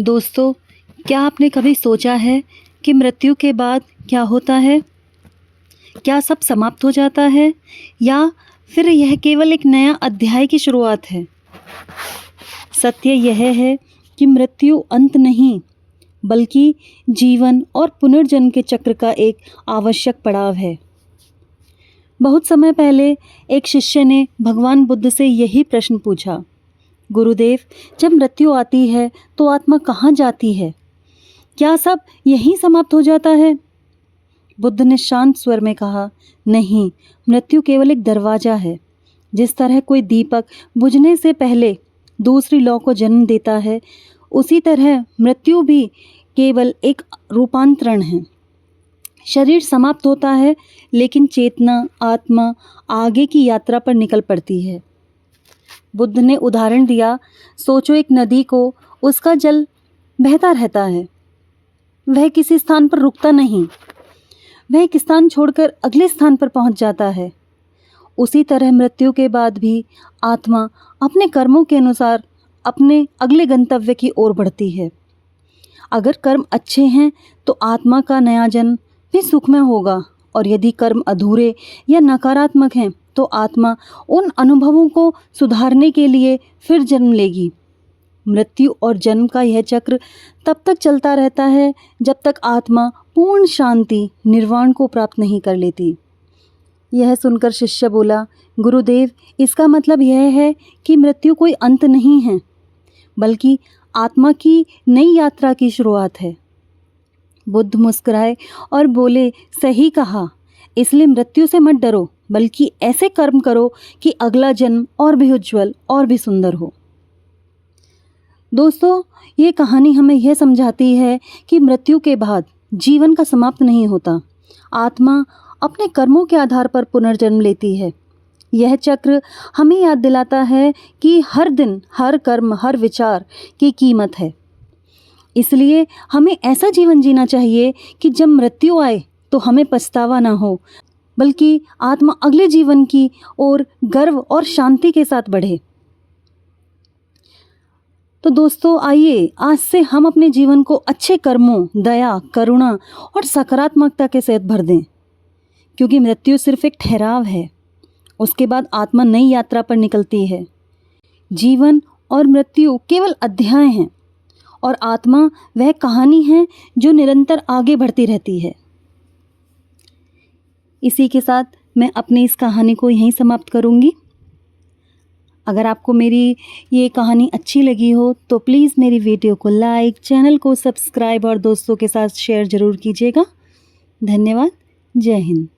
दोस्तों, क्या आपने कभी सोचा है कि मृत्यु के बाद क्या होता है? क्या सब समाप्त हो जाता है या फिर यह केवल एक नया अध्याय की शुरुआत है? सत्य यह है कि मृत्यु अंत नहीं, बल्कि जीवन और पुनर्जन्म के चक्र का एक आवश्यक पड़ाव है। बहुत समय पहले एक शिष्य ने भगवान बुद्ध से यही प्रश्न पूछा, गुरुदेव, जब मृत्यु आती है तो आत्मा कहाँ जाती है? क्या सब यहीं समाप्त हो जाता है? बुद्ध ने शांत स्वर में कहा, नहीं, मृत्यु केवल एक दरवाज़ा है। जिस तरह कोई दीपक बुझने से पहले दूसरी लौ को जन्म देता है, उसी तरह मृत्यु भी केवल एक रूपांतरण है। शरीर समाप्त होता है, लेकिन चेतना, आत्मा आगे की यात्रा पर निकल पड़ती है। बुद्ध ने उदाहरण दिया, सोचो एक नदी को, उसका जल बहता रहता है, वह किसी स्थान पर रुकता नहीं, वह एक स्थान छोड़कर अगले स्थान पर पहुंच जाता है। उसी तरह मृत्यु के बाद भी आत्मा अपने कर्मों के अनुसार अपने अगले गंतव्य की ओर बढ़ती है। अगर कर्म अच्छे हैं तो आत्मा का नया जन्म भी सुखमय होगा, और यदि कर्म अधूरे या नकारात्मक हैं तो आत्मा उन अनुभवों को सुधारने के लिए फिर जन्म लेगी। मृत्यु और जन्म का यह चक्र तब तक चलता रहता है जब तक आत्मा पूर्ण शांति, निर्वाण को प्राप्त नहीं कर लेती। यह सुनकर शिष्य बोला, गुरुदेव, इसका मतलब यह है कि मृत्यु कोई अंत नहीं है, बल्कि आत्मा की नई यात्रा की शुरुआत है। बुद्ध मुस्कुराए और बोले, सही कहा, इसलिए मृत्यु से मत डरो, बल्कि ऐसे कर्म करो कि अगला जन्म और भी उज्जवल और भी सुंदर हो। दोस्तों, ये कहानी हमें यह समझाती है कि मृत्यु के बाद जीवन का समाप्त नहीं होता। आत्मा अपने कर्मों के आधार पर पुनर्जन्म लेती है। यह चक्र हमें याद दिलाता है कि हर दिन, हर कर्म, हर विचार की कीमत है। इसलिए हमें ऐसा जीवन जीना चाहिए कि जब मृत्यु आए तो हमें पछतावा ना हो, बल्कि आत्मा अगले जीवन की ओर गर्व और शांति के साथ बढ़े। तो दोस्तों, आइए आज से हम अपने जीवन को अच्छे कर्मों, दया, करुणा और सकारात्मकता के साथ भर दें, क्योंकि मृत्यु सिर्फ एक ठहराव है। उसके बाद आत्मा नई यात्रा पर निकलती है। जीवन और मृत्यु केवल अध्याय हैं, और आत्मा वह कहानी है जो निरंतर आगे बढ़ती रहती है। इसी के साथ मैं अपनी इस कहानी को यहीं समाप्त करूंगी। अगर आपको मेरी ये कहानी अच्छी लगी हो तो प्लीज़ मेरी वीडियो को लाइक, चैनल को सब्सक्राइब और दोस्तों के साथ शेयर ज़रूर कीजिएगा। धन्यवाद। जय हिंद।